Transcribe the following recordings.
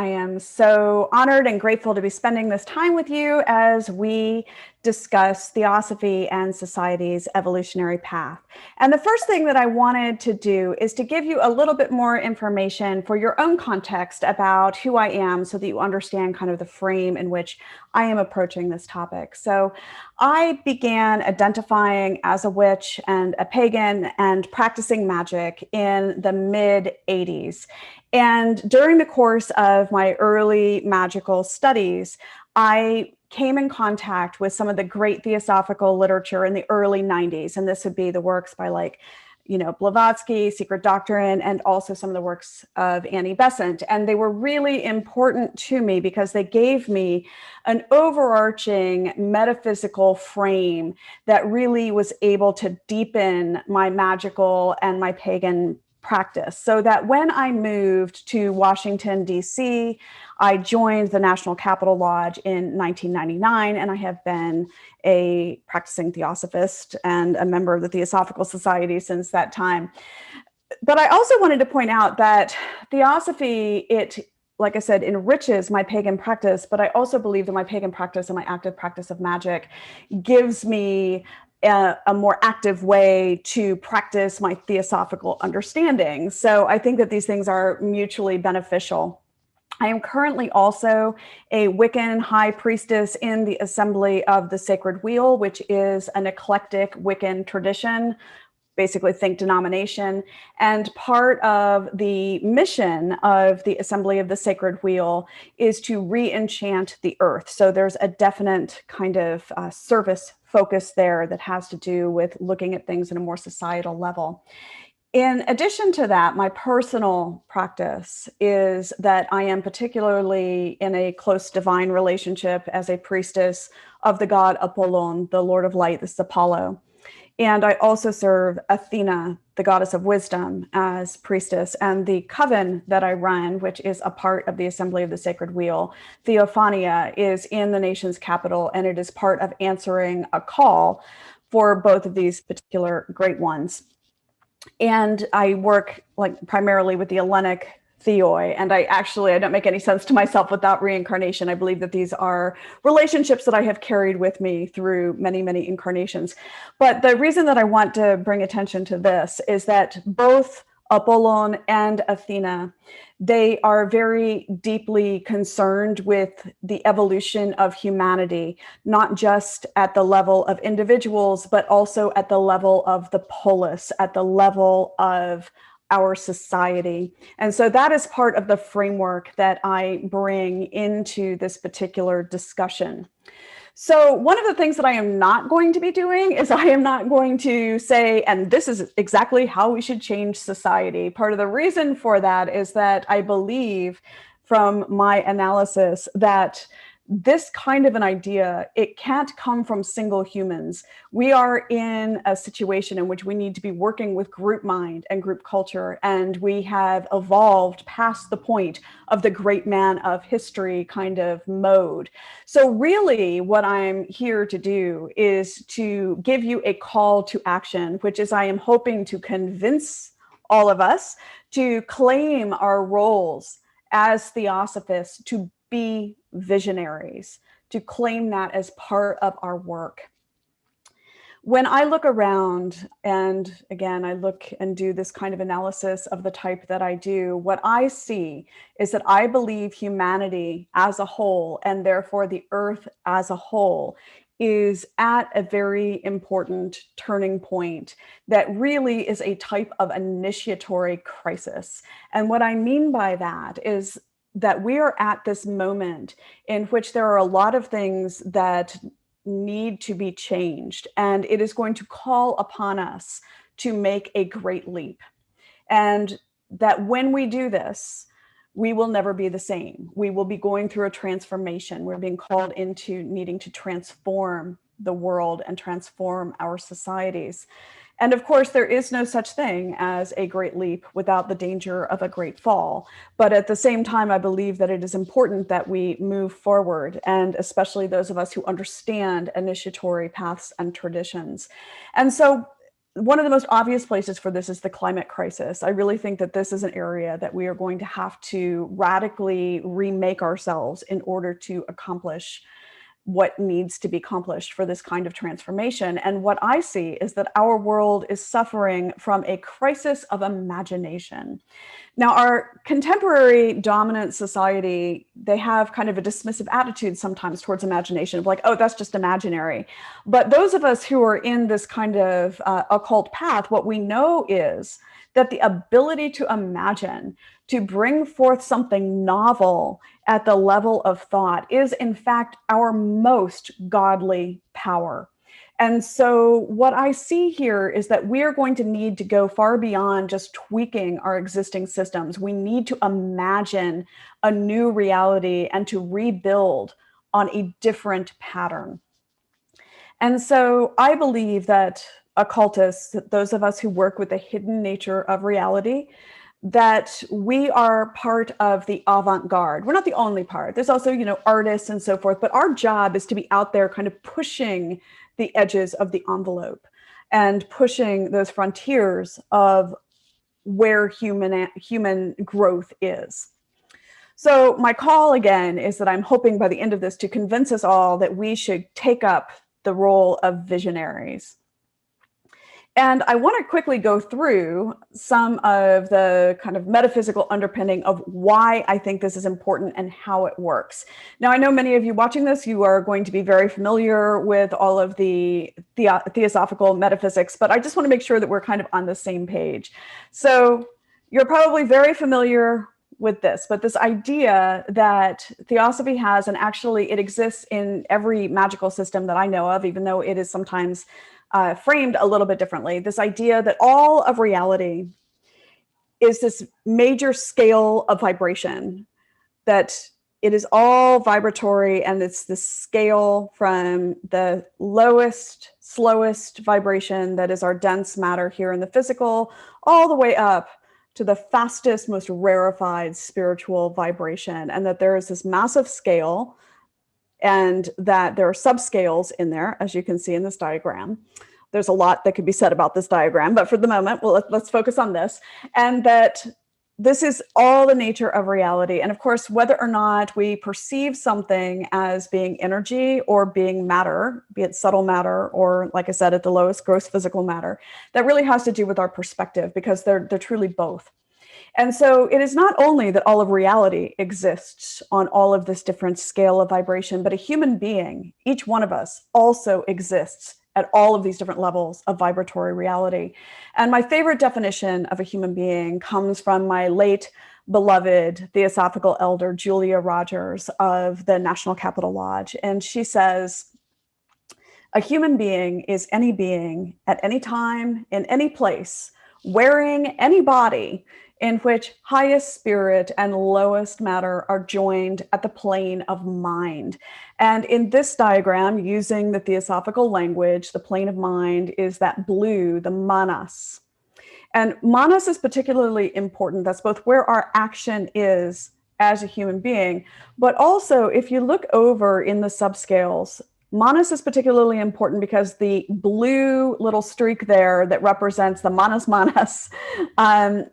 I am so honored and grateful to be spending this time with you as we discuss Theosophy and society's evolutionary path. And the first thing that I wanted to do is to give you a little bit more information for your own context about who I am so that you understand kind of the frame in which I am approaching this topic. So I began identifying as a witch and a pagan and practicing magic in the mid-80s. And during the course of my early magical studies, I came in contact with some of the great theosophical literature in the early 90s. And this would be the works by Blavatsky, Secret Doctrine, and also some of the works of Annie Besant. And they were really important to me because they gave me an overarching metaphysical frame that really was able to deepen my magical and my pagan practice. So that when I moved to Washington, D.C., I joined the National Capital Lodge in 1999, and I have been a practicing Theosophist and a member of the Theosophical Society since that time. But I also wanted to point out that Theosophy, like I said, enriches my pagan practice, but I also believe that my pagan practice and my active practice of magic gives me a more active way to practice my theosophical understanding. So I think that these things are mutually beneficial. I am currently also a Wiccan High Priestess in the Assembly of the Sacred Wheel, which is an eclectic Wiccan tradition, basically think denomination. And part of the mission of the Assembly of the Sacred Wheel is to re-enchant the earth. So there's a definite kind of service focus there that has to do with looking at things in a more societal level. In addition to that, my personal practice is that I am particularly in a close divine relationship as a priestess of the god Apollon, the Lord of Light, this is Apollo. And I also serve Athena, the goddess of wisdom, as priestess. And the coven that I run, which is a part of the Assembly of the Sacred Wheel, Theophania, is in the nation's capital, and it is part of answering a call for both of these particular great ones. And I work primarily with the Hellenic Theoi, and I don't make any sense to myself without reincarnation. I believe that these are relationships that I have carried with me through many, many incarnations. But the reason that I want to bring attention to this is that both Apollon and Athena, they are very deeply concerned with the evolution of humanity, not just at the level of individuals, but also at the level of the polis, at the level of our society. And so that is part of the framework that I bring into this particular discussion. So one of the things that I am not going to be doing is I am not going to say, and this is exactly how we should change society. Part of the reason for that is that I believe from my analysis that this kind of an idea, it can't come from single humans. We are in a situation in which we need to be working with group mind and group culture, and we have evolved past the point of the great man of history kind of mode. So really what I'm here to do is to give you a call to action, which is I am hoping to convince all of us to claim our roles as Theosophists, to be visionaries, to claim that as part of our work. When I look around, and again, I look and do this kind of analysis of the type that I do, what I see is that I believe humanity as a whole, and therefore the earth as a whole, is at a very important turning point that really is a type of initiatory crisis. And what I mean by that is that we are at this moment in which there are a lot of things that need to be changed, and it is going to call upon us to make a great leap. And that when we do this, we will never be the same. We will be going through a transformation. We're being called into needing to transform the world and transform our societies. And of course, there is no such thing as a great leap without the danger of a great fall. But at the same time, I believe that it is important that we move forward, and especially those of us who understand initiatory paths and traditions. And so one of the most obvious places for this is the climate crisis. I really think that this is an area that we are going to have to radically remake ourselves in order to accomplish what needs to be accomplished for this kind of transformation. And what I see is that our world is suffering from a crisis of imagination. Now, our contemporary dominant society, they have kind of a dismissive attitude sometimes towards imagination of like, oh, that's just imaginary. But those of us who are in this kind of occult path, what we know is that the ability to imagine, to bring forth something novel at the level of thought is in fact our most godly power. And so what I see here is that we're going to need to go far beyond just tweaking our existing systems. We need to imagine a new reality and to rebuild on a different pattern. And so I believe that occultists, those of us who work with the hidden nature of reality, that we are part of the avant-garde. We're not the only part. There's also, artists and so forth, but our job is to be out there kind of pushing the edges of the envelope and pushing those frontiers of where human growth is. So my call again is that I'm hoping by the end of this to convince us all that we should take up the role of visionaries. And I want to quickly go through some of the kind of metaphysical underpinning of why I think this is important and how it works. Now, I know many of you watching this, you are going to be very familiar with all of the theosophical metaphysics, but I just want to make sure that we're kind of on the same page. So you're probably very familiar with this, but this idea that Theosophy has, and actually it exists in every magical system that I know of, even though it is sometimes framed a little bit differently, this idea that all of reality is this major scale of vibration, that it is all vibratory, and it's the scale from the lowest, slowest vibration that is our dense matter here in the physical, all the way up to the fastest, most rarefied spiritual vibration, and that there is this massive scale, and that there are subscales in there, as you can see in this diagram. There's a lot that could be said about this diagram, but for the moment, let's focus on this. And that this is all the nature of reality. And of course, whether or not we perceive something as being energy or being matter, be it subtle matter or, like I said, at the lowest gross physical matter, that really has to do with our perspective, because they're truly both. And so it is not only that all of reality exists on all of this different scale of vibration, but a human being, each one of us, also exists at all of these different levels of vibratory reality. And my favorite definition of a human being comes from my late beloved Theosophical elder, Julia Rogers of the National Capital Lodge. And she says, a human being is any being at any time, in any place, wearing any body, in which highest spirit and lowest matter are joined at the plane of mind. And in this diagram, using the theosophical language, the plane of mind is that blue, the manas. And manas is particularly important. That's both where our action is as a human being, but also if you look over in the subscales, manas is particularly important because the blue little streak there that represents the manas,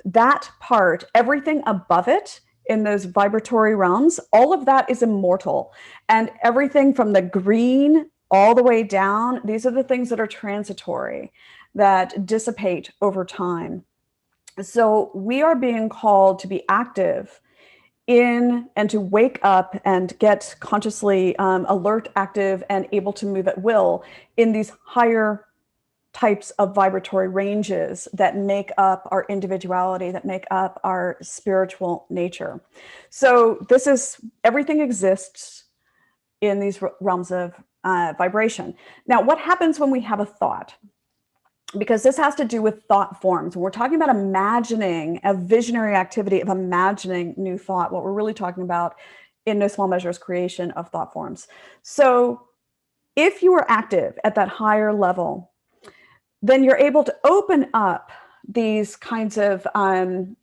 that part, everything above it in those vibratory realms, all of that is immortal. And everything from the green all the way down, these are the things that are transitory, that dissipate over time. So we are being called to be active in and to wake up and get consciously alert, active, and able to move at will in these higher types of vibratory ranges that make up our individuality, that make up our spiritual nature. So this is, everything exists in these realms of vibration. Now, what happens when we have a thought? Because this has to do with thought forms. When we're talking about imagining, a visionary activity of imagining new thought, what we're really talking about in no small measure is creation of thought forms. So if you are active at that higher level, then you're able to open up these kinds of, I'm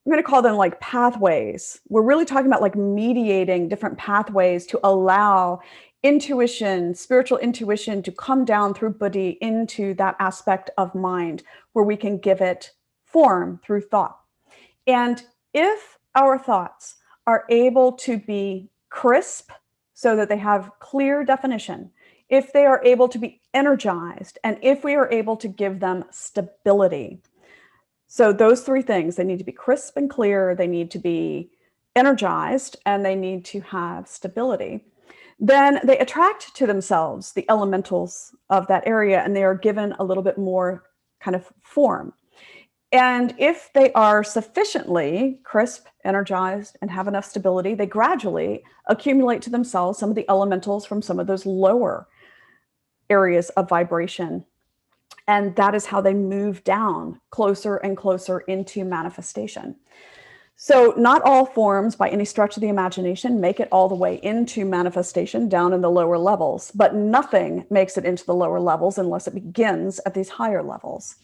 going to call them like pathways. We're really talking about like mediating different pathways to allow intuition, spiritual intuition, to come down through buddhi into that aspect of mind where we can give it form through thought. And if our thoughts are able to be crisp so that they have clear definition, if they are able to be energized, and if we are able to give them stability. So those three things, they need to be crisp and clear, they need to be energized, and they need to have stability. Then they attract to themselves the elementals of that area, and they are given a little bit more kind of form. And if they are sufficiently crisp, energized, and have enough stability, they gradually accumulate to themselves some of the elementals from some of those lower areas of vibration. And that is how they move down closer and closer into manifestation. So not all forms by any stretch of the imagination make it all the way into manifestation down in the lower levels, but nothing makes it into the lower levels unless it begins at these higher levels.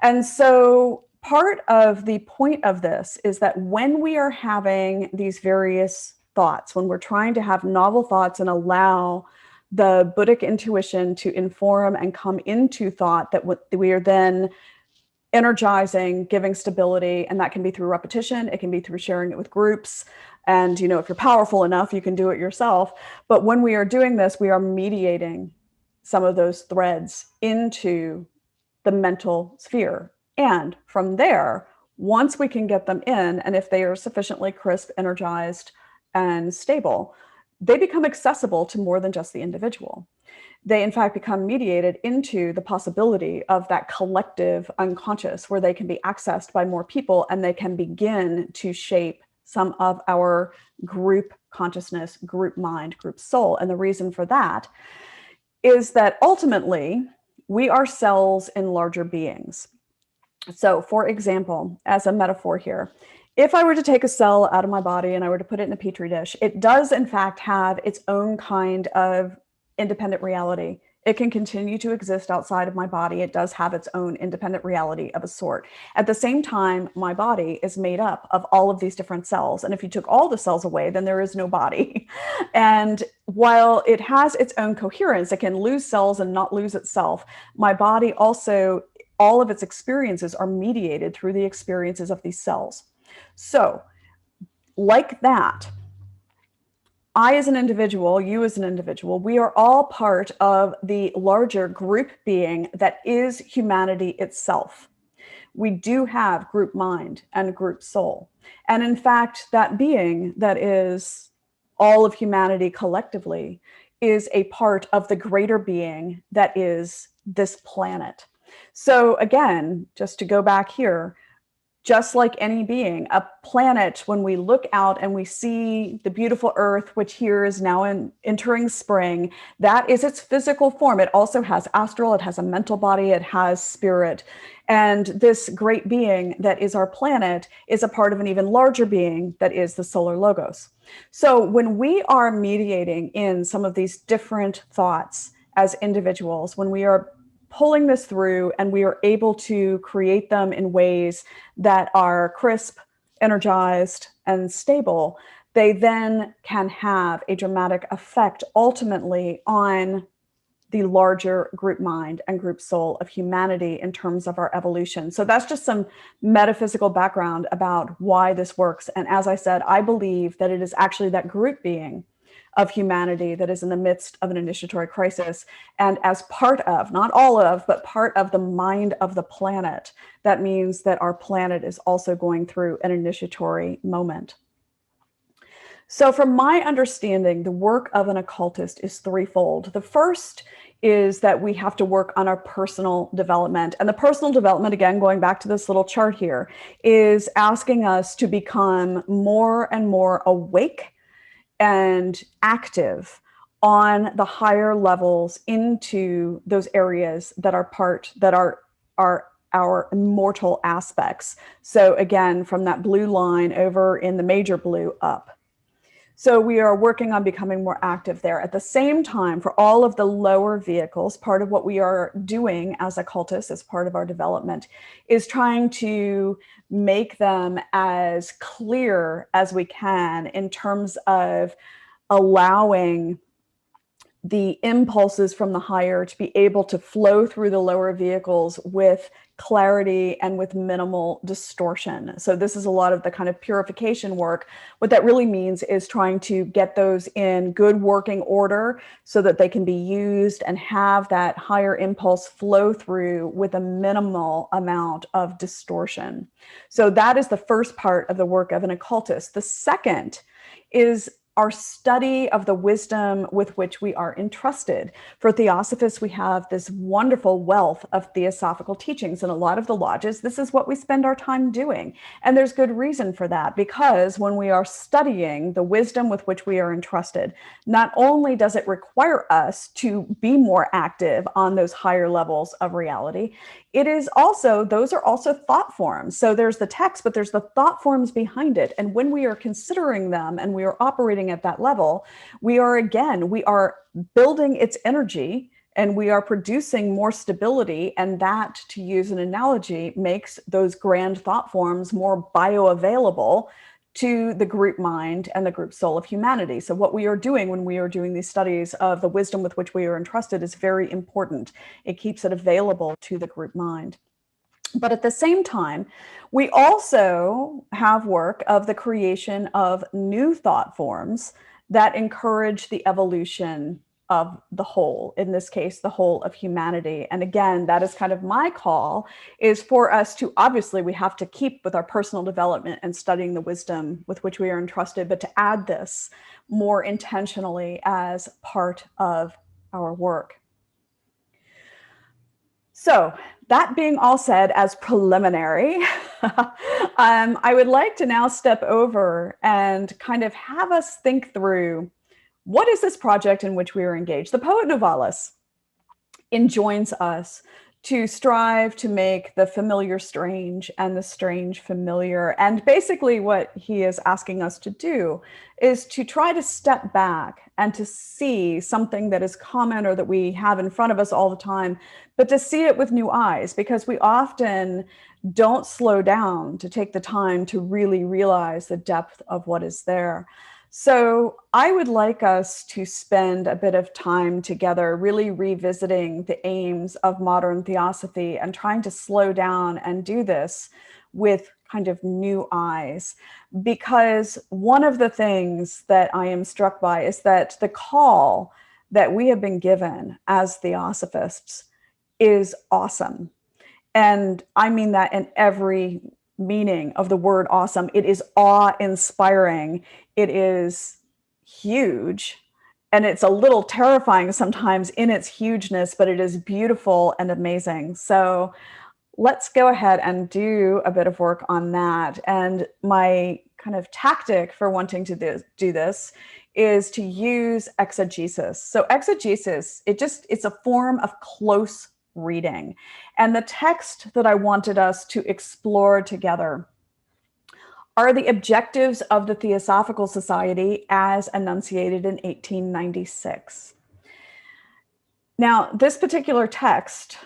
And so part of the point of this is that when we are having these various thoughts, when we're trying to have novel thoughts and allow the Buddhic intuition to inform and come into thought, that we are then energizing, giving stability, and that can be through repetition, it can be through sharing it with groups, and if you're powerful enough, you can do it yourself. But when we are doing this, we are mediating some of those threads into the mental sphere. And from there, once we can get them in, and if they are sufficiently crisp, energized, and stable, they become accessible to more than just the individual. They, in fact, become mediated into the possibility of that collective unconscious where they can be accessed by more people, and they can begin to shape some of our group consciousness, group mind, group soul. And the reason for that is that ultimately we are cells in larger beings. So, for example, as a metaphor here, if I were to take a cell out of my body and I were to put it in a petri dish, it does in fact have its own kind of independent reality. It can continue to exist outside of my body. It does have its own independent reality of a sort. At the same time, my body is made up of all of these different cells. And if you took all the cells away, then there is no body. And while it has its own coherence, it can lose cells and not lose itself. My body also, all of its experiences are mediated through the experiences of these cells. So, like that, I as an individual, you as an individual, we are all part of the larger group being that is humanity itself. We do have group mind and group soul. And in fact, that being that is all of humanity collectively is a part of the greater being that is this planet. So again, just to go back here, just like any being, a planet, when we look out and we see the beautiful earth, which here is now entering spring, that is its physical form. It also has astral, it has a mental body, it has spirit. And this great being that is our planet is a part of an even larger being that is the solar logos. So when we are mediating in some of these different thoughts as individuals, when we are pulling this through and we are able to create them in ways that are crisp, energized, and stable, they then can have a dramatic effect ultimately on the larger group mind and group soul of humanity in terms of our evolution. So that's just some metaphysical background about why this works. And as I said, I believe that it is actually that group being of humanity that is in the midst of an initiatory crisis. And as part of, not all of, but part of the mind of the planet, that means that our planet is also going through an initiatory moment. So from my understanding, the work of an occultist is threefold. The first is that we have to work on our personal development. And the personal development, again, going back to this little chart here, is asking us to become more and more awake and active on the higher levels into those areas that are our immortal aspects. So again, from that blue line over in the major blue up. So we are working on becoming more active there. At the same time, for all of the lower vehicles, part of what we are doing as occultists, as part of our development, is trying to make them as clear as we can in terms of allowing the impulses from the higher to be able to flow through the lower vehicles with clarity and with minimal distortion. So this is a lot of the kind of purification work. What that really means is trying to get those in good working order so that they can be used and have that higher impulse flow through with a minimal amount of distortion. So that is the first part of the work of an occultist. The second is our study of the wisdom with which we are entrusted. For Theosophists, we have this wonderful wealth of theosophical teachings in a lot of the lodges. This is what we spend our time doing. And there's good reason for that, because when we are studying the wisdom with which we are entrusted, not only does it require us to be more active on those higher levels of reality, it is also, those are also thought forms. So there's the text, but there's the thought forms behind it. And when we are considering them and we are operating at that level, we are building its energy and we are producing more stability. And that, to use an analogy, makes those grand thought forms more bioavailable to the group mind and the group soul of humanity. So what we are doing when we are doing these studies of the wisdom with which we are entrusted is very important. It keeps it available to the group mind. But at the same time, we also have work of the creation of new thought forms that encourage the evolution of the whole, in this case, the whole of humanity. And again, that is kind of my call, is for us to, obviously, we have to keep with our personal development and studying the wisdom with which we are entrusted, but to add this more intentionally as part of our work. So that being all said as preliminary, I would like to now step over and kind of have us think through, what is this project in which we are engaged? The poet Novalis enjoins us to strive to make the familiar strange and the strange familiar. And basically what he is asking us to do is to try to step back and to see something that is common or that we have in front of us all the time, but to see it with new eyes, because we often don't slow down to take the time to really realize the depth of what is there. So I would like us to spend a bit of time together really revisiting the aims of modern theosophy and trying to slow down and do this with kind of new eyes. Because one of the things that I am struck by is that the call that we have been given as Theosophists is awesome. And I mean that in every meaning of the word awesome. It is awe-inspiring. It is huge. And it's a little terrifying sometimes in its hugeness, but it is beautiful and amazing. So let's go ahead and do a bit of work on that. And my kind of tactic for wanting to do this is to use exegesis. So exegesis, it's a form of close reading. And the text that I wanted us to explore together are the objectives of the Theosophical Society as enunciated in 1896. Now, this particular text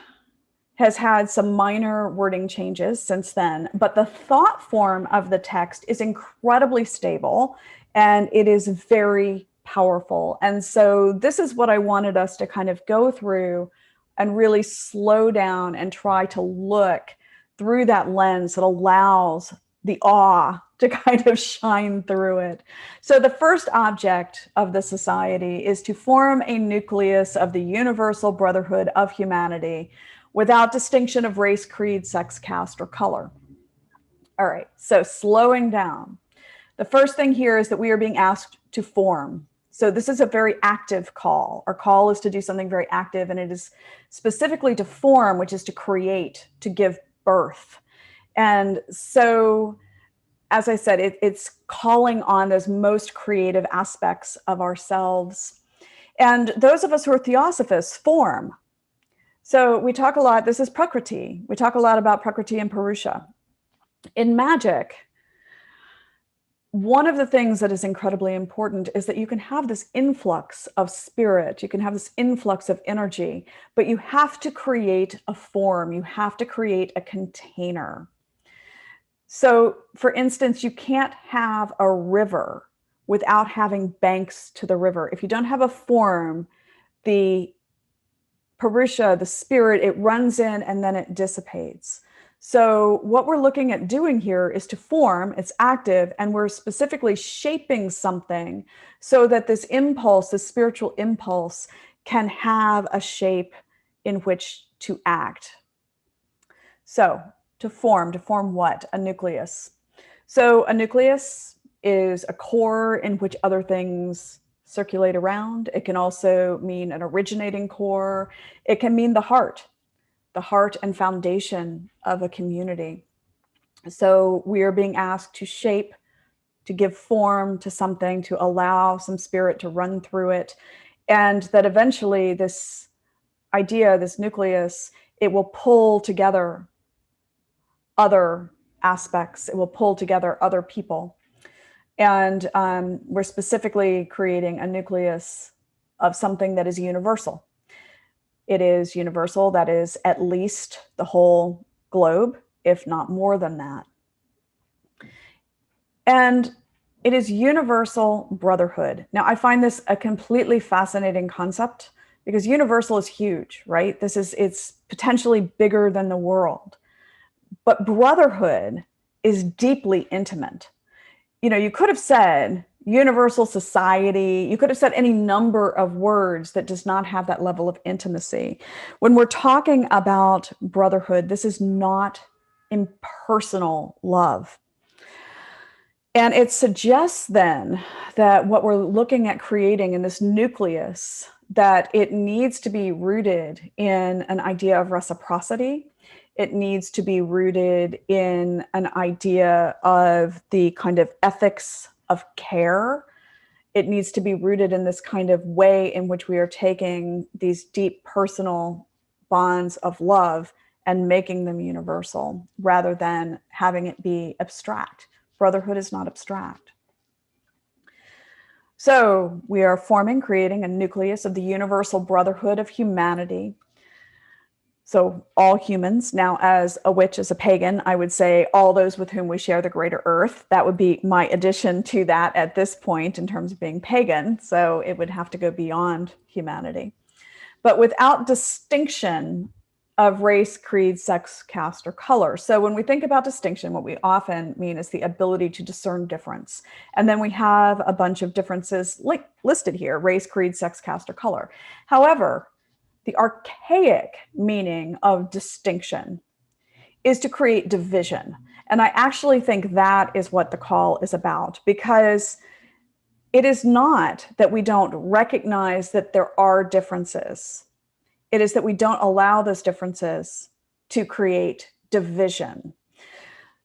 has had some minor wording changes since then, but the thought form of the text is incredibly stable and it is very powerful. And so this is what I wanted us to kind of go through and really slow down and try to look through that lens that allows the awe to kind of shine through it. So the first object of the society is to form a nucleus of the universal brotherhood of humanity without distinction of race, creed, sex, caste, or color. All right, so slowing down. The first thing here is that we are being asked to form. So this is a very active call. Our call is to do something very active, and it is specifically to form, which is to create, to give birth. And so, as I said, it's calling on those most creative aspects of ourselves. And those of us who are Theosophists form. So we talk a lot, this is Prakriti. We talk a lot about Prakriti and Purusha. In magic, one of the things that is incredibly important is that you can have this influx of spirit, you can have this influx of energy, but you have to create a form, you have to create a container. So, for instance, you can't have a river without having banks to the river. If you don't have a form, the Purusha, the spirit, it runs in and then it dissipates. So what we're looking at doing here is to form, it's active, and we're specifically shaping something so that this impulse, this spiritual impulse, can have a shape in which to act. So to form what? A nucleus. So a nucleus is a core in which other things circulate around. It can also mean an originating core. It can mean the heart and foundation of a community. So we are being asked to shape, to give form to something, to allow some spirit to run through it, and that eventually this idea, this nucleus, it will pull together other aspects. It will pull together other people. And we're specifically creating a nucleus of something that is universal. It is universal, that is at least the whole globe, if not more than that. And it is universal brotherhood. Now, I find this a completely fascinating concept because universal is huge, right? It's potentially bigger than the world. But brotherhood is deeply intimate. You know, you could have said universal society, you could have said any number of words that does not have that level of intimacy. When we're talking about brotherhood, this is not impersonal love. And it suggests then that what we're looking at creating in this nucleus, that it needs to be rooted in an idea of reciprocity. It needs to be rooted in an idea of the kind of ethics of care. It needs to be rooted in this kind of way in which we are taking these deep personal bonds of love and making them universal rather than having it be abstract. Brotherhood is not abstract. So we are creating a nucleus of the universal brotherhood of humanity. So all humans. Now, as a witch, as a pagan, I would say all those with whom we share the greater earth. That would be my addition to that at this point in terms of being pagan. So it would have to go beyond humanity. But without distinction of race, creed, sex, caste, or color. So when we think about distinction, what we often mean is the ability to discern difference. And then we have a bunch of differences like listed here: race, creed, sex, caste, or color. However, the archaic meaning of distinction is to create division. And I actually think that is what the call is about, because it is not that we don't recognize that there are differences. It is that we don't allow those differences to create division.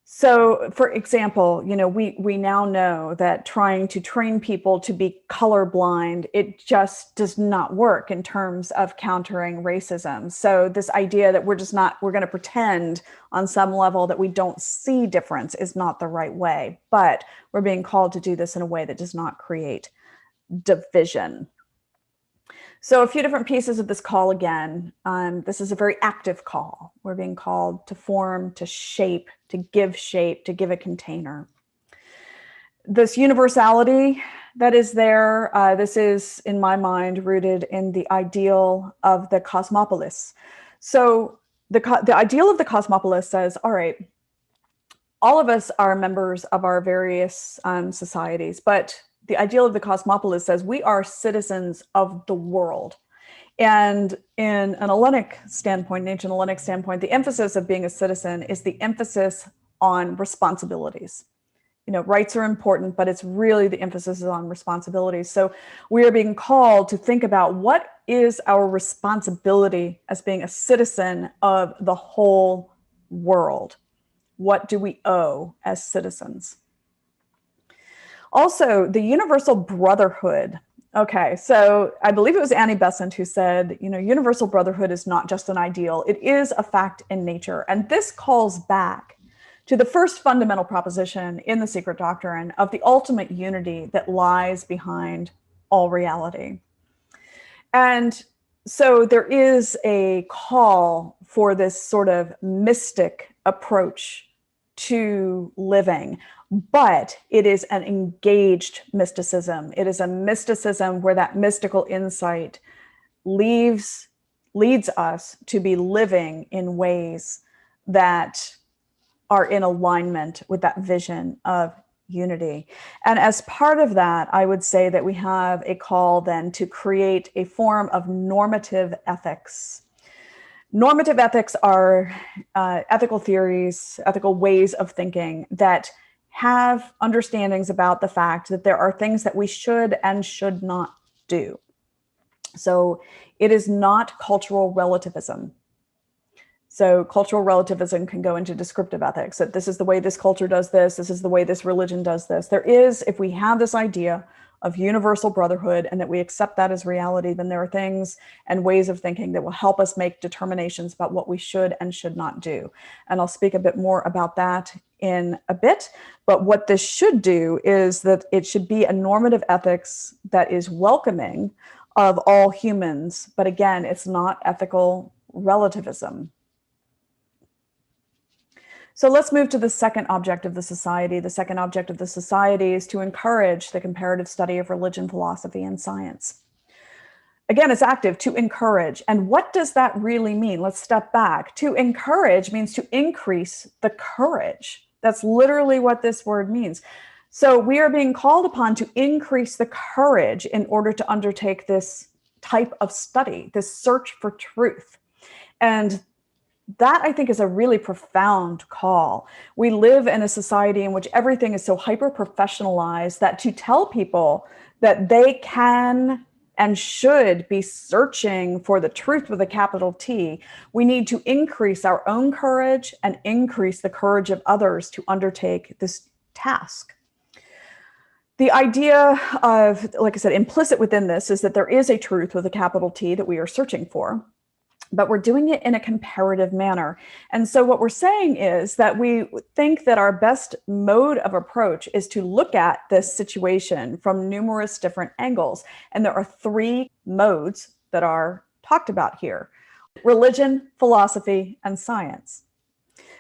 So, for example, you know, we now know that trying to train people to be colorblind, it just does not work in terms of countering racism. So this idea that we're going to pretend on some level that we don't see difference is not the right way. But we're being called to do this in a way that does not create division. So a few different pieces of this call again. This is a very active call. We're being called to form, to shape, to give a container. This universality that is there, this is, in my mind, rooted in the ideal of the cosmopolis. So the ideal of the cosmopolis says, all right, all of us are members of our various societies, but the ideal of the cosmopolis says we are citizens of the world. And in an Hellenic standpoint, an ancient Hellenic standpoint, the emphasis of being a citizen is the emphasis on responsibilities. You know, rights are important, but it's really the emphasis is on responsibilities. So we are being called to think about what is our responsibility as being a citizen of the whole world. What do we owe as citizens? Also, the universal brotherhood. Okay, so I believe it was Annie Besant who said, you know, universal brotherhood is not just an ideal, it is a fact in nature. And this calls back to the first fundamental proposition in the secret doctrine of the ultimate unity that lies behind all reality. And so there is a call for this sort of mystic approach to living, but it is an engaged mysticism. It is a mysticism where that mystical insight leads us to be living in ways that are in alignment with that vision of unity. And as part of that, I would say that we have a call then to create a form of normative ethics. Normative ethics are ethical theories, ethical ways of thinking that have understandings about the fact that there are things that we should and should not do. So it is not cultural relativism. So cultural relativism can go into descriptive ethics, that this is the way this culture does this is the way this religion does this. There is, if we have this idea of universal brotherhood and that we accept that as reality, then there are things and ways of thinking that will help us make determinations about what we should and should not do. And I'll speak a bit more about that in a bit. But what this should do is that it should be a normative ethics that is welcoming of all humans. But again, it's not ethical relativism. So let's move to the second object of the society. The second object of the society is to encourage the comparative study of religion, philosophy, and science. Again, it's active, to encourage. And what does that really mean? Let's step back. To encourage means to increase the courage. That's literally what this word means. So we are being called upon to increase the courage in order to undertake this type of study, this search for truth. And that, I think, is a really profound call. We live in a society in which everything is so hyper-professionalized that to tell people that they can and should be searching for the truth with a capital T, we need to increase our own courage and increase the courage of others to undertake this task. The idea of, like I said, implicit within this is that there is a truth with a capital T that we are searching for, but we're doing it in a comparative manner. And so what we're saying is that we think that our best mode of approach is to look at this situation from numerous different angles. And there are three modes that are talked about here: religion, philosophy, and science.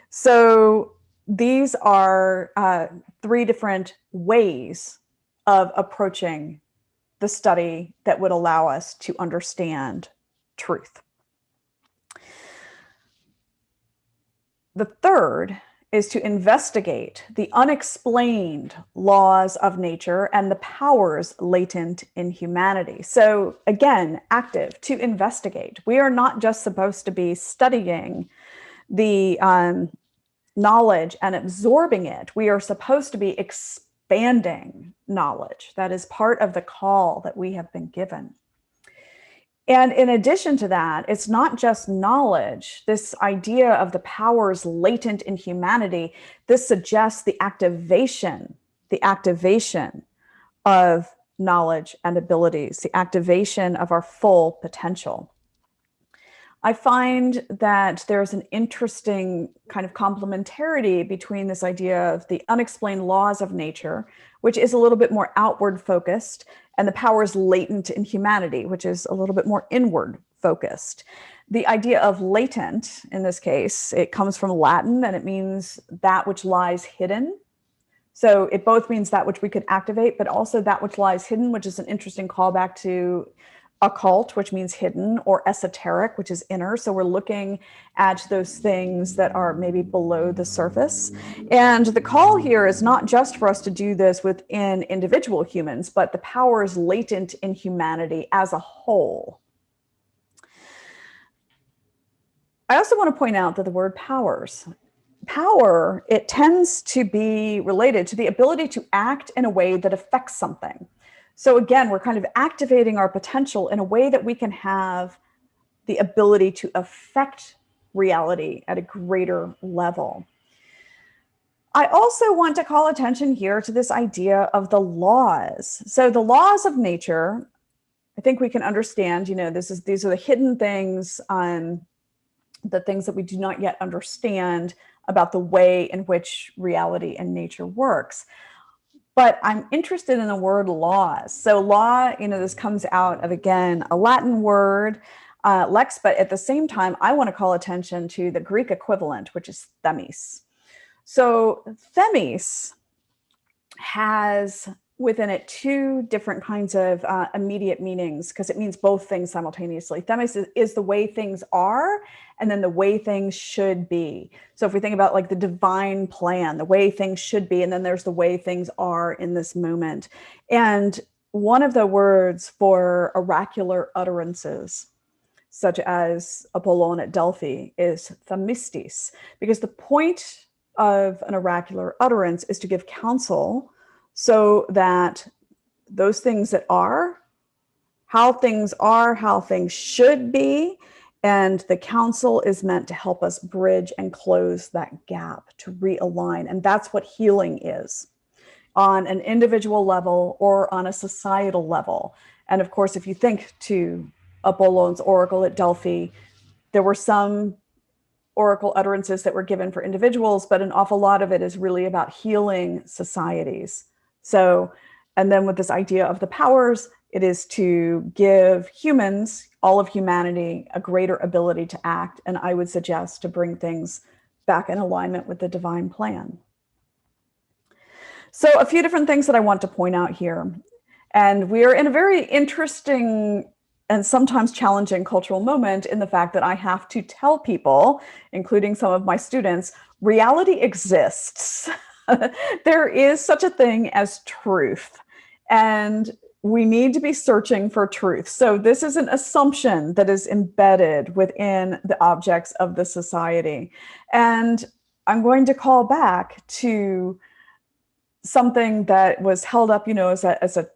So these are three different ways of approaching the study that would allow us to understand truth. The third is to investigate the unexplained laws of nature and the powers latent in humanity. So again, active, to investigate. We are not just supposed to be studying the knowledge and absorbing it. We are supposed to be expanding knowledge. That is part of the call that we have been given. And in addition to that, it's not just knowledge. This idea of the powers latent in humanity, this suggests the activation of knowledge and abilities, the activation of our full potential. I find that there's an interesting kind of complementarity between this idea of the unexplained laws of nature, which is a little bit more outward focused, and the powers latent in humanity, which is a little bit more inward focused. The idea of latent, in this case, it comes from Latin and it means that which lies hidden. So it both means that which we could activate, but also that which lies hidden, which is an interesting callback to occult, which means hidden, or esoteric, which is inner. So we're looking at those things that are maybe below the surface. And the call here is not just for us to do this within individual humans, but the powers latent in humanity as a whole. I also want to point out that the word powers, power, it tends to be related to the ability to act in a way that affects something. So again, we're kind of activating our potential in a way that we can have the ability to affect reality at a greater level. I also want to call attention here to this idea of the laws. So the laws of nature, I think we can understand, these are the hidden things, the things that we do not yet understand about the way in which reality and nature works. But I'm interested in the word laws. So law, this comes out of, again, a Latin word, lex, but at the same time, I want to call attention to the Greek equivalent, which is themis. So themis has within it two different kinds of immediate meanings, because it means both things simultaneously. Themis is the way things are, and then the way things should be. So if we think about like the divine plan, the way things should be, and then there's the way things are in this moment. And one of the words for oracular utterances, such as Apollon at Delphi, is themistis, because the point of an oracular utterance is to give counsel so that those things that are, how things should be, and the counsel is meant to help us bridge and close that gap, to realign. And that's what healing is, on an individual level or on a societal level. And of course, if you think to Apollon's oracle at Delphi, there were some oracle utterances that were given for individuals, but an awful lot of it is really about healing societies. So, and then with this idea of the powers, it is to give humans, all of humanity, a greater ability to act. And I would suggest to bring things back in alignment with the divine plan. So a few different things that I want to point out here. And we are in a very interesting and sometimes challenging cultural moment in the fact that I have to tell people, including some of my students, reality exists. There is such a thing as truth, and we need to be searching for truth. So this is an assumption that is embedded within the objects of the society. And I'm going to call back to something that was held up, as a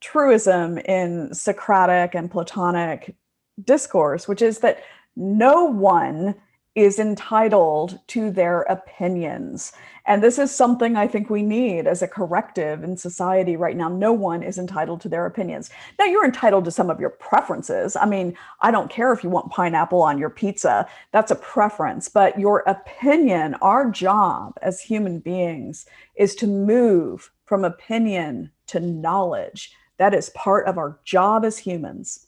truism in Socratic and Platonic discourse, which is that no one is entitled to their opinions. And this is something I think we need as a corrective in society right now. No one is entitled to their opinions. Now, you're entitled to some of your preferences. I mean, I don't care if you want pineapple on your pizza. That's a preference. But your opinion, our job as human beings, is to move from opinion to knowledge. That is part of our job as humans.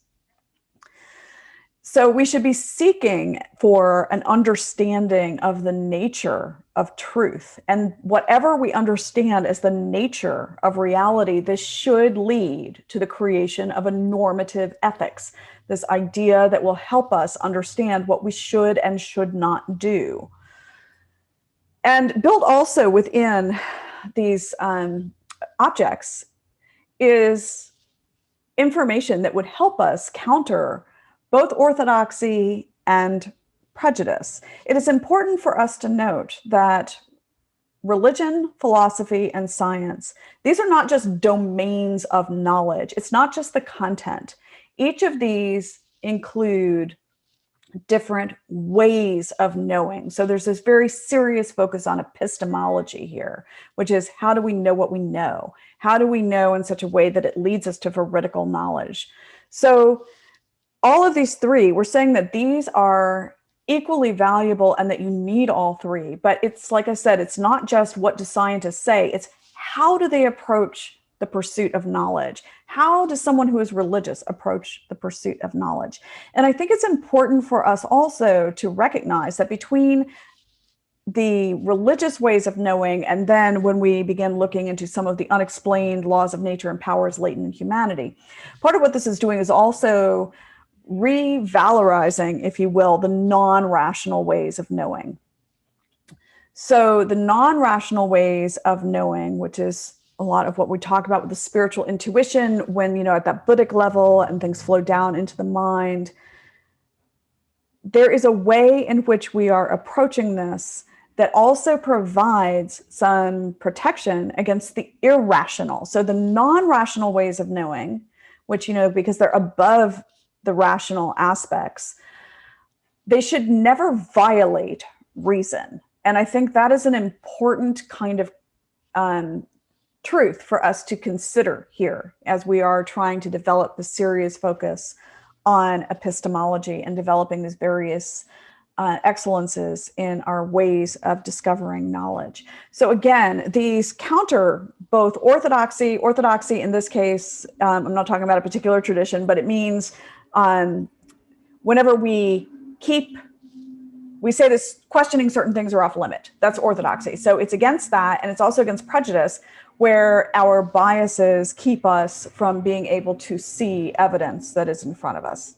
So we should be seeking for an understanding of the nature of truth. And whatever we understand as the nature of reality, this should lead to the creation of a normative ethics, this idea that will help us understand what we should and should not do. And built also within these objects is information that would help us counter both orthodoxy and prejudice. It is important for us to note that religion, philosophy, and science, these are not just domains of knowledge. It's not just the content. Each of these include different ways of knowing. So there's this very serious focus on epistemology here, which is, how do we know what we know? How do we know in such a way that it leads us to veridical knowledge? So all of these three, we're saying that these are equally valuable and that you need all three. But it's, like I said, it's not just what do scientists say, it's how do they approach the pursuit of knowledge? How does someone who is religious approach the pursuit of knowledge? And I think it's important for us also to recognize that between the religious ways of knowing, and then when we begin looking into some of the unexplained laws of nature and powers latent in humanity, part of what this is doing is also revalorizing, if you will, the non-rational ways of knowing. So the non-rational ways of knowing, which is a lot of what we talk about with the spiritual intuition, when, at that Buddhic level and things flow down into the mind, there is a way in which we are approaching this that also provides some protection against the irrational. So the non-rational ways of knowing, which, because they're above the rational aspects, they should never violate reason. And I think that is an important kind of truth for us to consider here as we are trying to develop the serious focus on epistemology and developing these various excellences in our ways of discovering knowledge. So again, these counter both orthodoxy in this case, I'm not talking about a particular tradition, but it means whenever we say this, questioning certain things are off limit. That's orthodoxy. So it's against that, and it's also against prejudice, where our biases keep us from being able to see evidence that is in front of us.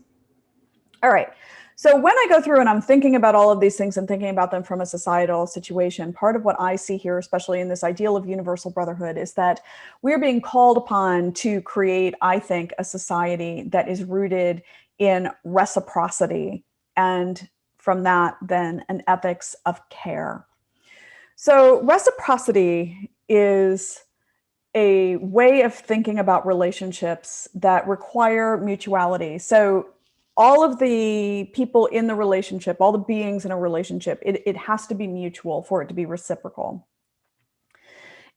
All right. So when I go through and I'm thinking about all of these things and thinking about them from a societal situation, part of what I see here, especially in this ideal of universal brotherhood, is that we're being called upon to create, I think, a society that is rooted in reciprocity, and from that, then an ethics of care. So reciprocity is a way of thinking about relationships that require mutuality. So all of the people in the relationship, all the beings in a relationship, it has to be mutual for it to be reciprocal.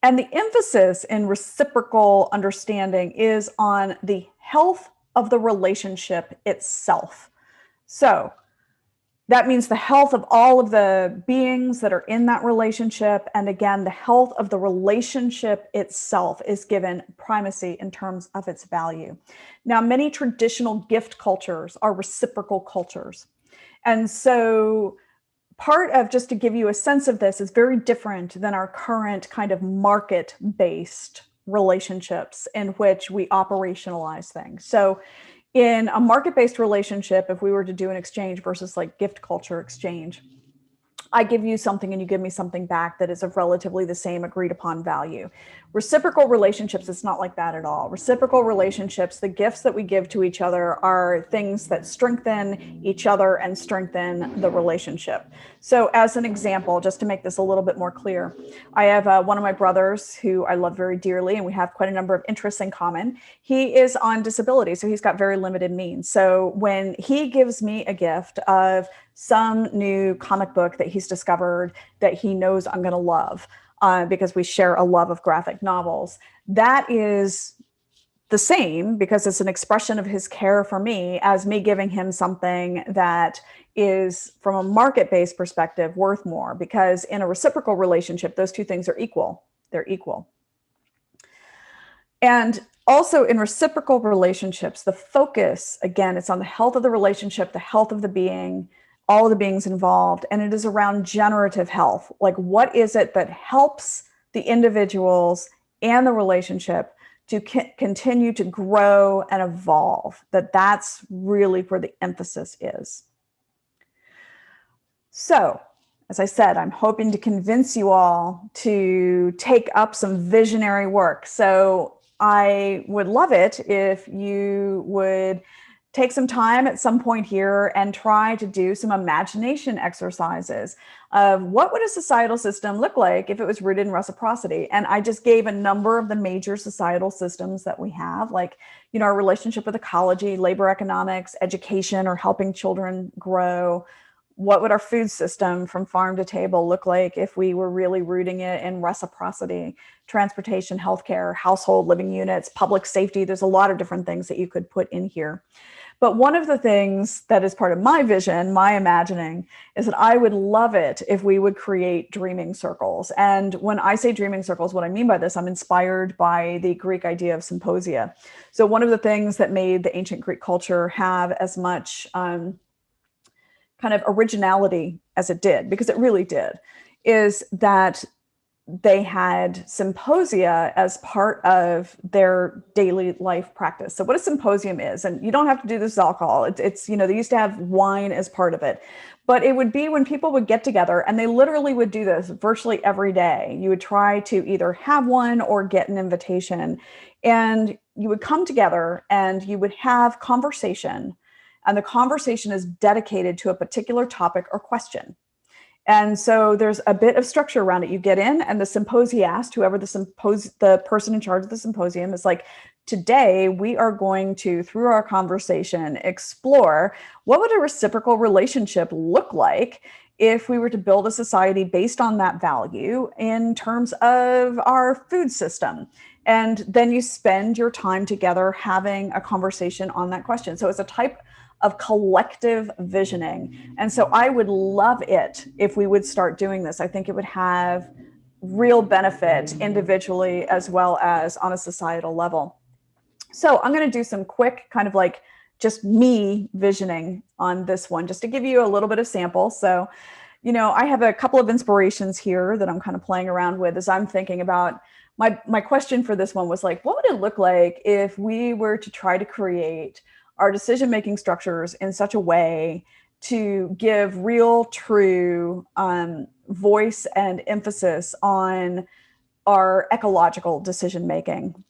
And the emphasis in reciprocal understanding is on the health of the relationship itself. So that means the health of all of the beings that are in that relationship. And again, the health of the relationship itself is given primacy in terms of its value. Now, many traditional gift cultures are reciprocal cultures. And so part of, just to give you a sense of this, is very different than our current kind of market-based relationships in which we operationalize things. So in a market-based relationship, if we were to do an exchange versus like gift culture exchange, I give you something and you give me something back that is of relatively the same agreed upon value. Reciprocal relationships, it's not like that at all. Reciprocal relationships, the gifts that we give to each other are things that strengthen each other and strengthen the relationship. So as an example, just to make this a little bit more clear, I have one of my brothers who I love very dearly, and we have quite a number of interests in common. He is on disability, so he's got very limited means. So when he gives me a gift of some new comic book that he's discovered that he knows I'm going to love, because we share a love of graphic novels, that is the same, because it's an expression of his care for me, as me giving him something that is, from a market-based perspective, worth more. Because in a reciprocal relationship, those two things are equal. They're equal. And also in reciprocal relationships, the focus, again, it's on the health of the relationship, the health of the being, all of the beings involved, and it is around generative health. Like, what is it that helps the individuals and the relationship to continue to grow and evolve? That's really where the emphasis is. So, as I said, I'm hoping to convince you all to take up some visionary work. So I would love it if you would take some time at some point here and try to do some imagination exercises of what would a societal system look like if it was rooted in reciprocity. And I just gave a number of the major societal systems that we have, like, you know, our relationship with ecology, labor economics, education, or helping children grow. What would our food system from farm to table look like if we were really rooting it in reciprocity? Transportation, healthcare, household living units, public safety. There's a lot of different things that you could put in here. But one of the things that is part of my vision, my imagining, is that I would love it if we would create dreaming circles. And when I say dreaming circles, what I mean by this, I'm inspired by the Greek idea of symposia. So one of the things that made the ancient Greek culture have as much kind of originality as it did, because it really did, is that they had symposia as part of their daily life practice. So what a symposium is, and you don't have to do this with alcohol. It's, you know, they used to have wine as part of it, but it would be when people would get together, and they literally would do this virtually every day. You would try to either have one or get an invitation, and you would come together and you would have conversation, and the conversation is dedicated to a particular topic or question. And so there's a bit of structure around it. You get in, and the symposiast, whoever the person in charge of the symposium, is like, today we are going to, through our conversation, explore what would a reciprocal relationship look like if we were to build a society based on that value in terms of our food system. And then you spend your time together having a conversation on that question. So it's a type of collective visioning. And so I would love it if we would start doing this. I think it would have real benefit individually as well as on a societal level. So I'm going to do some quick kind of like just me visioning on this one, just to give you a little bit of sample. So, I have a couple of inspirations here that I'm kind of playing around with as I'm thinking about my question for this one was like, what would it look like if we were to try to create our decision-making structures in such a way to give real, true voice and emphasis on our ecological decision-making?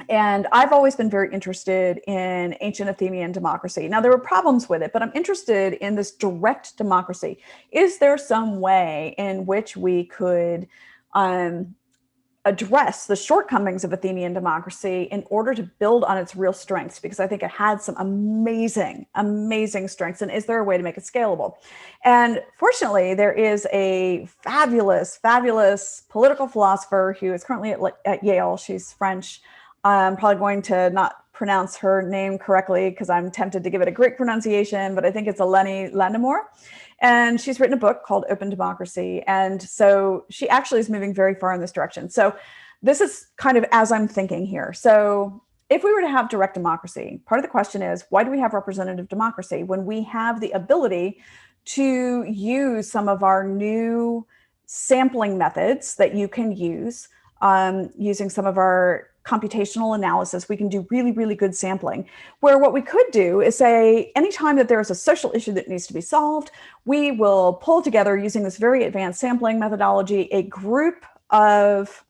And I've always been very interested in ancient Athenian democracy. Now, there were problems with it, but I'm interested in this direct democracy. Is there some way in which we could address the shortcomings of Athenian democracy in order to build on its real strengths? Because I think it had some amazing, amazing strengths. And is there a way to make it scalable? And fortunately, there is a fabulous, fabulous political philosopher who is currently at Yale. She's French. I'm probably going to not pronounce her name correctly because I'm tempted to give it a Greek pronunciation, but I think it's Eleni Landemore. And she's written a book called Open Democracy. And so she actually is moving very far in this direction. So this is kind of as I'm thinking here. So if we were to have direct democracy, part of the question is, why do we have representative democracy when we have the ability to use some of our new sampling methods that you can use, using some of our computational analysis? We can do really, really good sampling, where what we could do is say, anytime that there's a social issue that needs to be solved, we will pull together, using this very advanced sampling methodology, a group of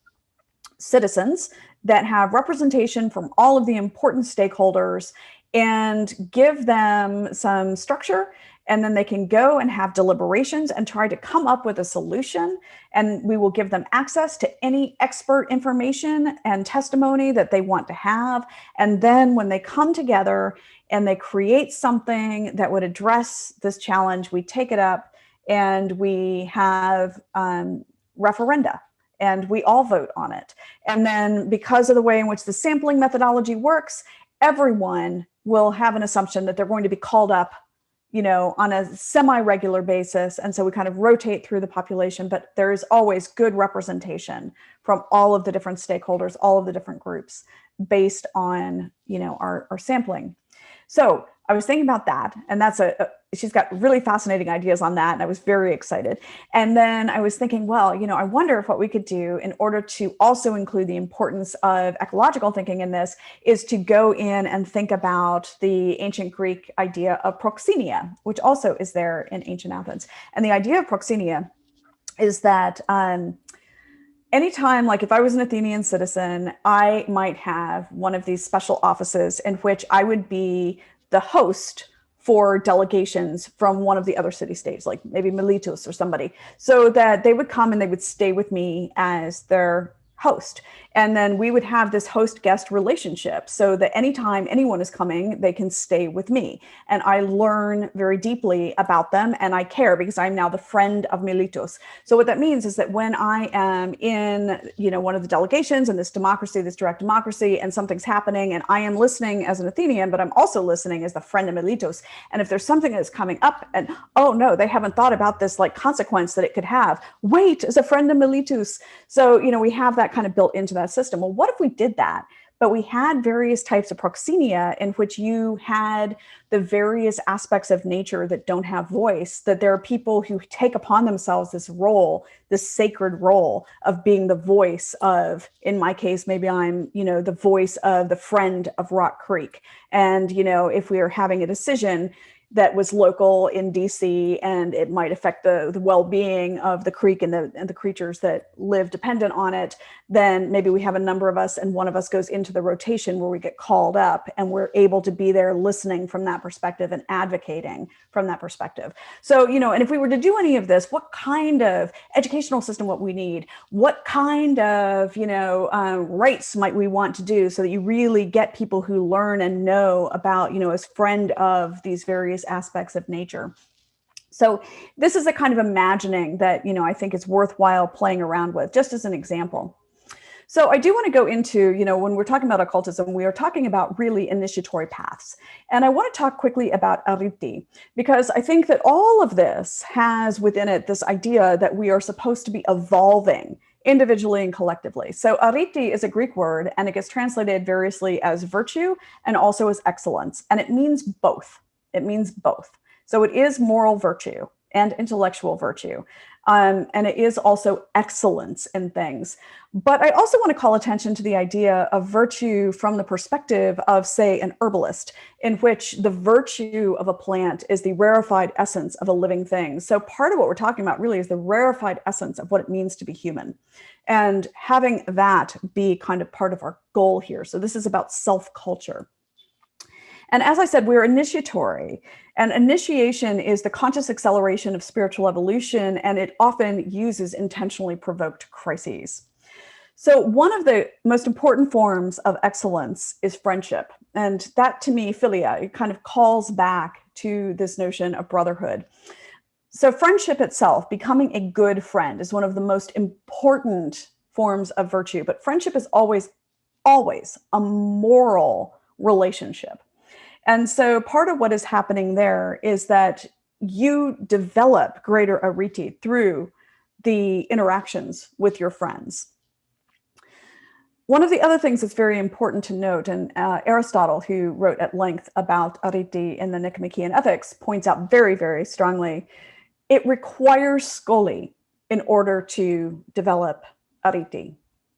citizens that have representation from all of the important stakeholders and give them some structure. And then they can go and have deliberations and try to come up with a solution. And we will give them access to any expert information and testimony that they want to have. And then when they come together and they create something that would address this challenge, we take it up and we have referenda. And we all vote on it. And then because of the way in which the sampling methodology works, everyone will have an assumption that they're going to be called up, on a semi-regular basis. And so we kind of rotate through the population, but there is always good representation from all of the different stakeholders, all of the different groups based on, our sampling. So I was thinking about that, and she's got really fascinating ideas on that, and I was very excited. And then I was thinking, well, I wonder if what we could do in order to also include the importance of ecological thinking in this is to go in and think about the ancient Greek idea of proxenia, which also is there in ancient Athens. And the idea of proxenia is that anytime, like if I was an Athenian citizen, I might have one of these special offices in which I would be the host for delegations from one of the other city-states, like maybe Miletus or somebody, so that they would come and they would stay with me as their host. And then we would have this host-guest relationship so that anytime anyone is coming, they can stay with me. And I learn very deeply about them, and I care because I'm now the friend of Miletus. So what that means is that when I am in, one of the delegations in this democracy, this direct democracy, and something's happening, and I am listening as an Athenian, but I'm also listening as the friend of Miletus. And if there's something that's coming up and, oh no, they haven't thought about this like consequence that it could have, wait, as a friend of Miletus. So, we have that kind of built into that system. Well, what if we did that, but we had various types of proxenia in which you had the various aspects of nature that don't have voice, that there are people who take upon themselves this role, this sacred role of being the voice of, in my case, maybe I'm, the voice of the friend of Rock Creek. And, if we are having a decision that was local in DC and it might affect the well-being of the creek and the creatures that live dependent on it, then maybe we have a number of us and one of us goes into the rotation where we get called up and we're able to be there listening from that perspective and advocating from that perspective. So, and if we were to do any of this, what kind of educational system what we need, what kind of, rights might we want to do so that you really get people who learn and know about, as friend of these various aspects of nature. So this is a kind of imagining that, I think it's worthwhile playing around with, just as an example. So I do want to go into, when we're talking about occultism, we are talking about really initiatory paths. And I want to talk quickly about Arete, because I think that all of this has within it this idea that we are supposed to be evolving individually and collectively. So Arete is a Greek word, and it gets translated variously as virtue and also as excellence. And it means both. It means both. So it is moral virtue. and intellectual virtue. And it is also excellence in things. But I also want to call attention to the idea of virtue from the perspective of, say, an herbalist, in which the virtue of a plant is the rarefied essence of a living thing. So part of what we're talking about really is the rarefied essence of what it means to be human, and having that be kind of part of our goal here. So this is about self-culture. And as I said, we're initiatory, and initiation is the conscious acceleration of spiritual evolution, and it often uses intentionally provoked crises. So one of the most important forms of excellence is friendship. And that, to me, philia, it kind of calls back to this notion of brotherhood. So friendship itself, becoming a good friend, is one of the most important forms of virtue. But friendship is always a moral relationship. And so part of what is happening there is that you develop greater arete through the interactions with your friends. One of the other things that's very important to note, and Aristotle, who wrote at length about arete in the Nicomachean Ethics, points out very, very strongly, it requires scholi in order to develop arete.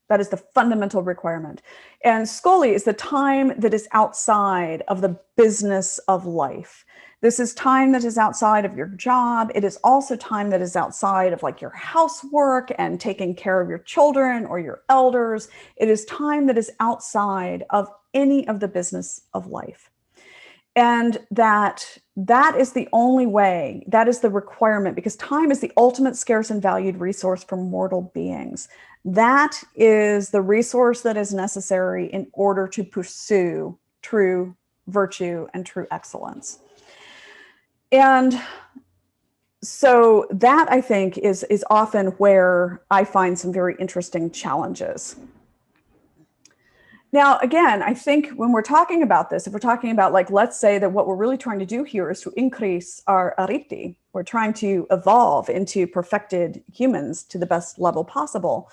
That is the fundamental requirement. And scholi is the time that is outside of the business of life. This is time that is outside of your job. It is also time that is outside of like your housework and taking care of your children or your elders. It is time that is outside of any of the business of life. And that is the only way, that is the requirement, because time is the ultimate scarce and valued resource for mortal beings. That is the resource that is necessary in order to pursue true virtue and true excellence. And so that, I think, is often where I find some very interesting challenges. Now, again, I think when we're talking about this, if we're talking about, like, let's say that what we're really trying to do here is to increase our arete, we're trying to evolve into perfected humans to the best level possible.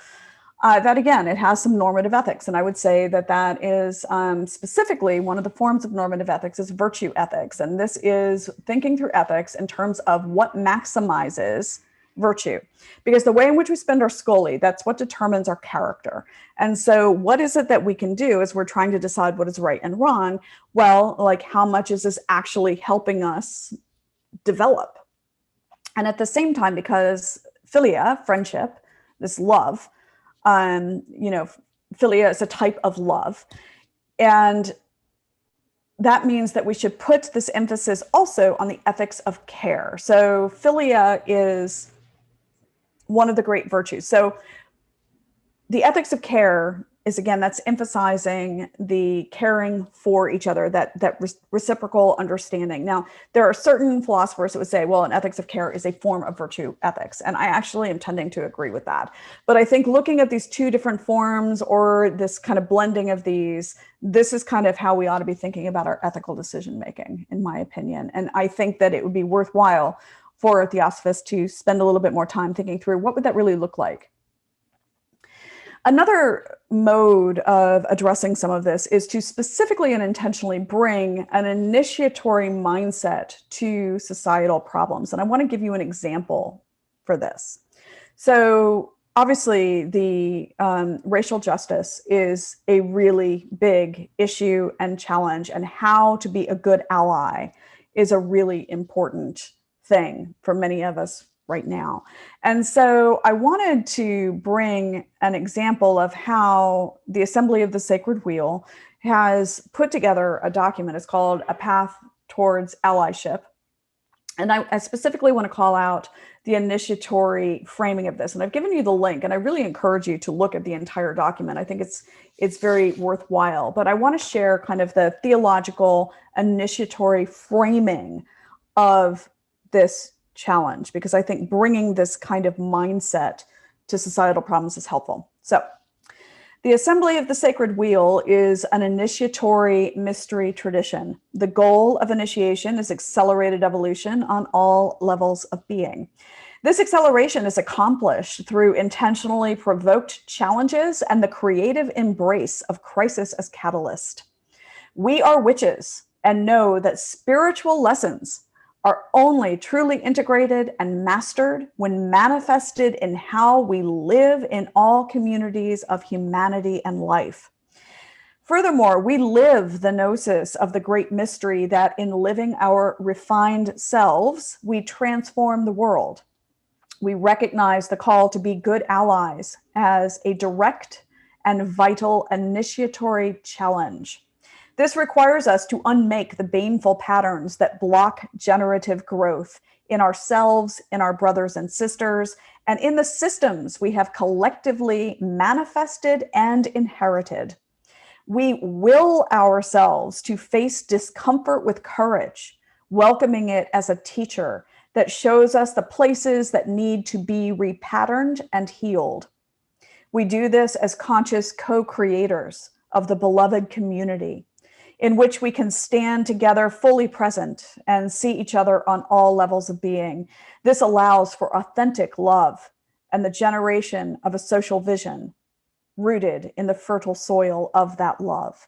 That, again, it has some normative ethics. And I would say that that is specifically one of the forms of normative ethics is virtue ethics. And this is thinking through ethics in terms of what maximizes virtue, because the way in which we spend our scholi, that's what determines our character. And so what is it that we can do as we're trying to decide what is right and wrong? Well, like, how much is this actually helping us develop? And at the same time, because philia, friendship, this love, philia is a type of love. And that means that we should put this emphasis also on the ethics of care. So philia is one of the great virtues. So the ethics of care is, again, that's emphasizing the caring for each other, that reciprocal understanding. Now, there are certain philosophers that would say, well, an ethics of care is a form of virtue ethics. And I actually am tending to agree with that. But I think looking at these two different forms, or this kind of blending of these, this is kind of how we ought to be thinking about our ethical decision-making, in my opinion. And I think that it would be worthwhile for a Theosophist to spend a little bit more time thinking through what would that really look like. Another mode of addressing some of this is to specifically and intentionally bring an initiatory mindset to societal problems. And I want to give you an example for this. So obviously the racial justice is a really big issue and challenge, and how to be a good ally is a really important thing for many of us right now. And so I wanted to bring an example of how the Assembly of the Sacred Wheel has put together a document. It's called A Path Towards Allyship. And I specifically want to call out the initiatory framing of this. And I've given you the link, and I really encourage you to look at the entire document. I think it's very worthwhile. But I want to share kind of the theological initiatory framing of this challenge, because I think bringing this kind of mindset to societal problems is helpful. So the Assembly of the Sacred Wheel is an initiatory mystery tradition. The goal of initiation is accelerated evolution on all levels of being. This acceleration is accomplished through intentionally provoked challenges and the creative embrace of crisis as catalyst. We are witches and know that spiritual lessons are only truly integrated and mastered when manifested in how we live in all communities of humanity and life. Furthermore, we live the gnosis of the great mystery that in living our refined selves, we transform the world. We recognize the call to be good allies as a direct and vital initiatory challenge. This requires us to unmake the baneful patterns that block generative growth in ourselves, in our brothers and sisters, and in the systems we have collectively manifested and inherited. We will ourselves to face discomfort with courage, welcoming it as a teacher that shows us the places that need to be repatterned and healed. We do this as conscious co-creators of the beloved community, in which we can stand together fully present and see each other on all levels of being. This allows for authentic love and the generation of a social vision rooted in the fertile soil of that love.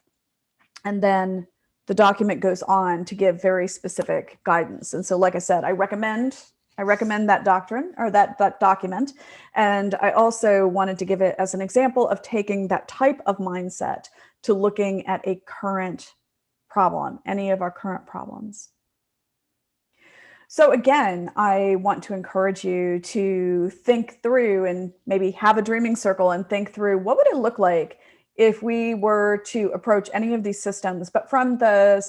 And then the document goes on to give very specific guidance. And so, like I said, I recommend that doctrine or that document. And I also wanted to give it as an example of taking that type of mindset to looking at a current problem, any of our current problems. So again, I want to encourage you to think through and maybe have a dreaming circle and think through what would it look like if we were to approach any of these systems, but from the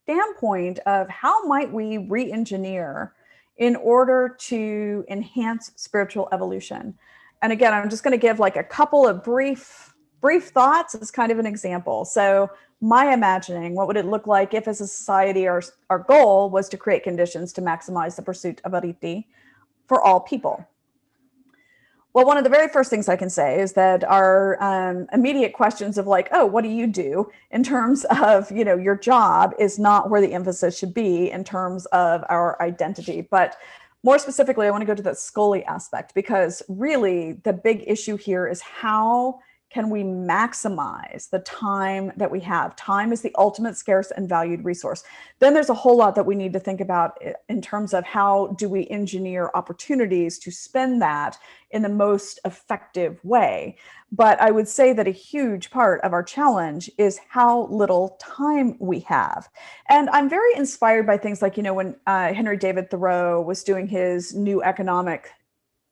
standpoint of how might we re-engineer in order to enhance spiritual evolution. And again, I'm just going to give like a couple of brief thoughts as kind of an example. So my imagining, what would it look like if as a society our goal was to create conditions to maximize the pursuit of Arete for all people? Well, one of the very first things I can say is that our immediate questions of like, oh, what do you do in terms of, your job is not where the emphasis should be in terms of our identity. But more specifically, I want to go to the Scully aspect, because really the big issue here is how can we maximize the time that we have? Time is the ultimate scarce and valued resource. Then there's a whole lot that we need to think about in terms of how do we engineer opportunities to spend that in the most effective way. But I would say that a huge part of our challenge is how little time we have. And I'm very inspired by things like, when Henry David Thoreau was doing his new economic,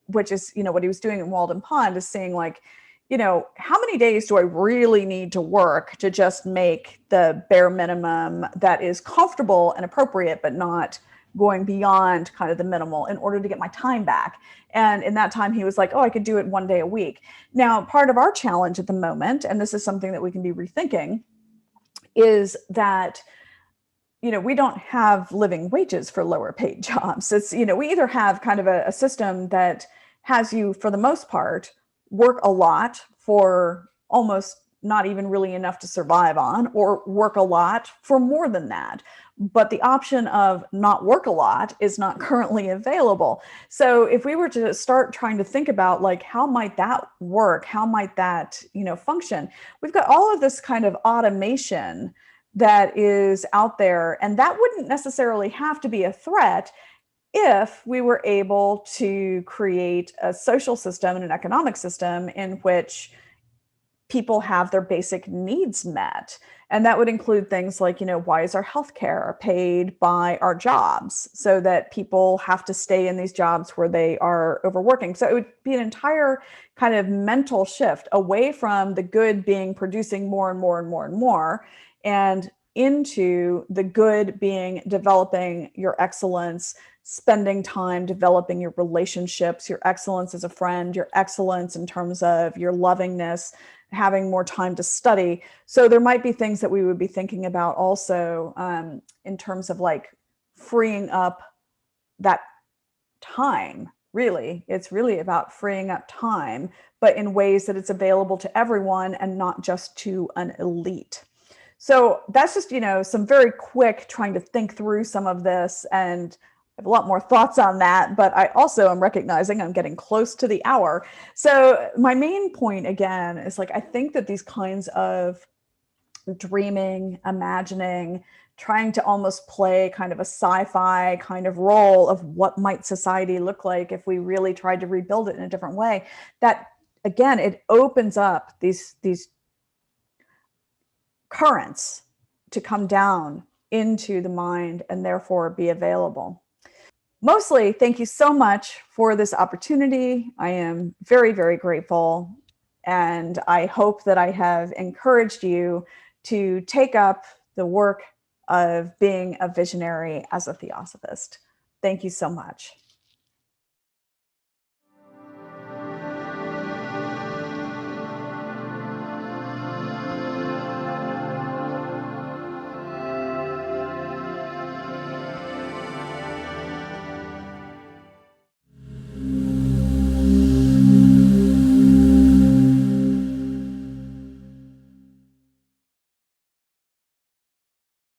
which is, what he was doing in Walden Pond, is saying like, how many days do I really need to work to just make the bare minimum that is comfortable and appropriate, but not going beyond kind of the minimal in order to get my time back? And in that time, he was like, oh, I could do it 1 day a week. Now, part of our challenge at the moment, and this is something that we can be rethinking, is that we don't have living wages for lower paid jobs. It's, we either have kind of a system that has you, for the most part, work a lot for almost not even really enough to survive on, or work a lot for more than that. But the option of not work a lot is not currently available. So if we were to start trying to think about like, how might that work? How might that, function? We've got all of this kind of automation that is out there, and that wouldn't necessarily have to be a threat if we were able to create a social system and an economic system in which people have their basic needs met. And that would include things like, why is our healthcare paid by our jobs, so that people have to stay in these jobs where they are overworking? So it would be an entire kind of mental shift away from the good being producing more and more and more and more, and into the good being developing your excellence, spending time developing your relationships, your excellence as a friend, your excellence in terms of your lovingness, having more time to study. So there might be things that we would be thinking about also in terms of like freeing up that time. Really, it's really about freeing up time, but in ways that it's available to everyone and not just to an elite. So that's just, some very quick trying to think through some of this, and I have a lot more thoughts on that, but I also am recognizing I'm getting close to the hour. So my main point again is like, I think that these kinds of dreaming, imagining, trying to almost play kind of a sci-fi kind of role of what might society look like if we really tried to rebuild it in a different way, that again, it opens up these currents to come down into the mind and therefore be available. Mostly, thank you so much for this opportunity. I am very, very grateful. And I hope that I have encouraged you to take up the work of being a visionary as a Theosophist. Thank you so much.